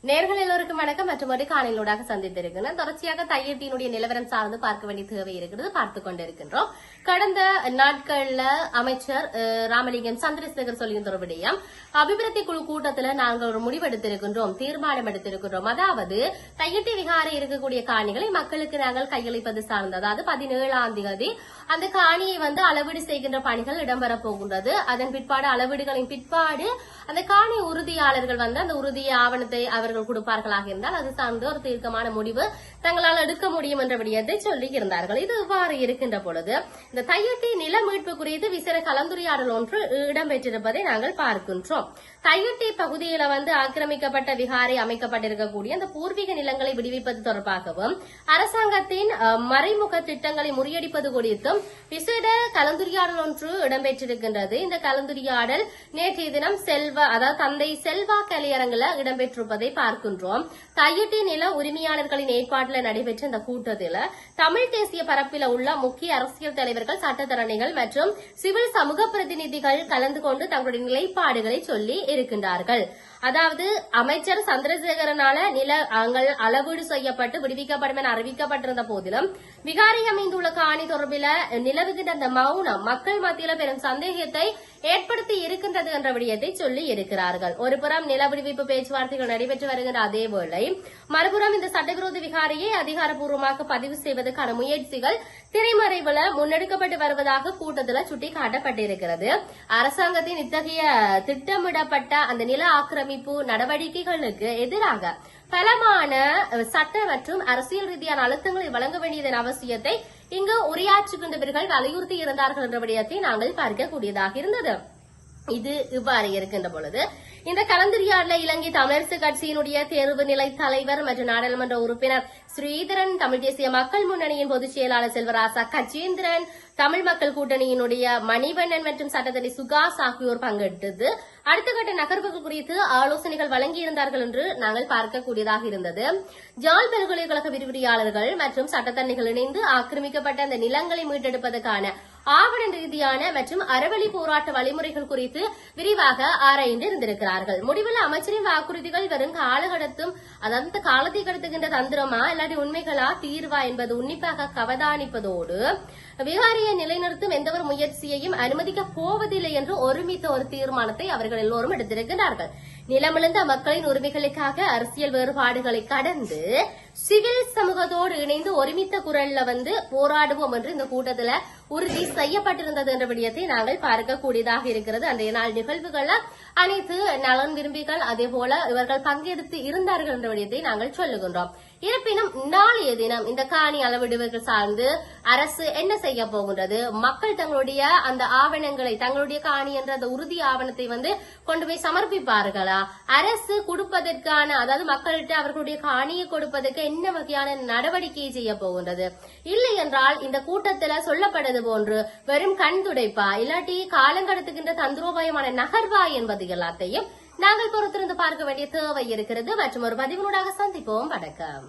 நேர்கள் எல்லோருக்கும் வணக்கம். மற்றொரு காணொலியூடாக சந்தித்திருக்கிறேன். தொடர்ச்சியாக தையட்டியினுடைய நிலவரம் சார்ந்து பார்க்க வேண்டிய தேவை இருக்கிறது, பார்த்துக் கொண்டிருக்கின்றோம். கடந்த நாட்கள்ல அமைச்சர் ராமலிங்கம் சந்திரசேகர் சொல்லியிருந்த விடயம், அபிவிருத்தி குழு கூட்டத்தில் நாங்கள் ஒரு முடிவெடுத்திருக்கின்றோம், தீர்மானம் எடுத்திருக்கின்றோம். அதாவது தையட்டி விகாரை இருக்கக்கூடிய காணிகளை மக்களுக்கு நாங்கள் கையளிப்பது சார்ந்தது. அதாவது 17ஆம் தேதி அந்த காணியை அளவீடு செய்கின்ற பணிகள் இடம்பெறப் போகின்றது. அதன் பிற்பாடு அளவீடுகளின் பிற்பாடு அந்த காணி உறுதியாளர்கள் அந்த உறுதிய ஆவணத்தை அவர்கள் கொடுப்பார்களாக இருந்தால் அது சார்ந்து ஒரு தீர்க்கமான முடிவு தங்களால் எடுக்க முடியும் என்ற விடயத்தை சொல்லி இருந்தார்கள். இது இவ்வாறு இருக்கின்ற பொழுது இந்த தையட்டி நில மீட்பு குறித்து விசேட கலந்துரையாடல் ஒன்று இடம்பெற்றிருப்பதை நாங்கள் பார்க்கின்றோம். தையட்டி பகுதியில ஆக்கிரமிக்கப்பட்ட விகாரை அமைக்கப்பட்டிருக்கக்கூடிய அந்த பூர்வீக நிலங்களை விடுவிப்பது தொடர்பாகவும் அரசாங்கத்தின் மறைமுக திட்டங்களை முறியடிப்பது குறித்தும் விசேட கலந்துரையாடல் ஒன்று இடம்பெற்றிருக்கின்றது. இந்த கலந்துரையாடல் நேற்றைய தினம் அதாவது தந்தை செல்வா கலையரங்கில் இடம்பெற்றிருப்பதை பார்க்கின்றோம். தையட்டி நில உரிமையாளர்களின் ஏற்பாட்டில் நடைபெற்ற இந்த கூட்டத்தில் தமிழ் தேசிய பரப்பில் உள்ள முக்கிய அரசியல் தலைவர்கள், சட்டத்தரணிகள் மற்றும் சிவில் சமூக பிரதிநிதிகள் கலந்து கொண்டு தங்களுடைய நிலைப்பாடுகளை சொல்லி இருக்கின்றார்கள். அதாவது அமைச்சர் சந்திரசேகரனால நில அளவீடு செய்யப்பட்டு விடுவிக்கப்படும் என அறிவிக்கப்பட்டிருந்த போதிலும் விகாரை அமைந்துள்ள காணி தொடர்பில் நிலவுகின்ற அந்த மௌனம் மக்கள் மத்தியில் பெரும் சந்தேகத்தை ஏற்படுத்தி இருக்கின்றது என்ற விடயத்தை சொல்லி இருக்கிறார்கள். ஒருபுறம் நில விடுவிப்பு பேச்சுவார்த்தைகள் நடைபெற்று வருகின்ற அதேவேளை மறுபுறம் இந்த சட்டவிரோத விகாரையை அதிகாரப்பூர்வமாக பதிவு செய்வதற்கான முயற்சிகள் திரைமறைவில் முன்னெடுக்கப்பட்டு வருவதாக கூட்டத்தில் சுட்டிக்காட்டப்பட்டிருக்கிறது. அரசாங்கத்தின் இத்தகைய திட்டமிடப்பட்ட அந்த நில ஆக்கிரமிப்பு நடவடிக்கைகளுக்கு எதிராக பலமான சட்ட மற்றும் அரசியல் ரீதியான அழுத்தங்களை வழங்க வேண்டியதன் அவசியத்தை இங்கு உரையாற்றுகின்றவர்கள் வலியுறுத்தி இருந்தார்கள் என்ற விடயத்தை நாங்கள் பார்க்கக்கூடியதாக இருந்தது. இது இவ்வாறு இருக்கின்ற பொழுது இந்த கலந்துரையாடல இலங்கை தமிழரசு கட்சியினுடைய தேர்வு நிலை தலைவர் மற்றும் நாடாளுமன்ற உறுப்பினர் ஸ்ரீதரன், தமிழ் தேசிய மக்கள் முன்னணியின் பொதுச் செயலாளர் செல்வராசா கஜேந்திரன், தமிழ் மக்கள் கூட்டணியினுடைய மணிவண்ணன் மற்றும் சட்டத்தரணி சுகாஸ் ஆகியோர் பங்கெடுத்தது அடுத்த கட்ட நகர்வுகள் குறித்து ஆலோசனைகள் வழங்கியிருந்தார்கள் என்று நாங்கள் பார்க்கக்கூடியதாக இருந்தது. ஜாழ் பல்கலைக்கழக விரிவுரையாளர்கள் மற்றும் சட்டத்தரணிகள் இணைந்து ஆக்கிரமிக்கப்பட்ட அந்த நிலங்களை மீட்டெடுப்பதற்கான ஆவண ரீதியான மற்றும் அறவழி போராட்ட வழிமுறைகள் குறித்து விரிவாக ஆராய்ந்து இருந்திருக்கிறார்கள். முடிவில் அமைச்சரின் வாக்குறுதிகள் வெறும் காலகடத்தும் அதாவது காலத்தை கடத்துகின்ற தந்திரமா இல்லாட்டி உண்மைகளா தீர்வா என்பது உன்னிப்பாக அவதானிப்பதோடு விகாரியை நிலைநிறுத்தும் எந்தவொரு முயற்சியையும் அனுமதிக்கப் போவதில்லை என்று ஒருமித்த ஒரு தீர்மானத்தை அவர்கள் எல்லோரும் எடுத்திருக்கிறார்கள். நிலமிழந்த மக்களின் உரிமைகளுக்காக அரசியல் வேறுபாடுகளை கடந்து சிவில் சமூகத்தோடு இணைந்து ஒருமித்த குரல்ல போராடுவோம் என்று இந்த கூட்டத்தில் உறுதி செய்யப்பட்டிருந்தது என்ற விடயத்தை நாங்கள் பார்க்கக்கூடியதாக இருக்கிறது. அன்றைய நாள் நிகழ்வுகள் அனைத்து நலன் விரும்பிகள் அதேபோல இவர்கள் பங்கெடுத்து இருந்தார்கள் என்ற விடயத்தை நாங்கள் சொல்லுகின்றோம். இருப்பினும் நாளைய தினம் இந்த காணி அளவிடுவர்கள் சார்ந்து அரசு என்ன செய்ய போகின்றது, மக்கள் தங்களுடைய அந்த ஆவணங்களை தங்களுடைய காணி என்ற அந்த உறுதி ஆவணத்தை கொண்டு போய் சமர்ப்பிப்பார்களா, அரசு கொடுப்பதற்கான அதாவது மக்கள்கிட்ட அவர்களுடைய காணியை கொடுப்பதற்கு என்ன வகையான நடவடிக்கையை செய்ய போகின்றது, இல்லை என்றால் இந்த கூட்டத்தில் சொல்லப்பட்டது போன்று வெறும் கண் துடைப்பா இல்லாட்டி காலங்கடத்துகின்ற தந்திரோபாயமான நகர்வா என்பது எல்லாத்தையும் நாங்கள் பொறுத்திருந்து பார்க்க வேண்டிய தேவை இருக்கிறது. மற்றும் ஒரு பதிவினூடாக சந்திப்போம். வணக்கம்.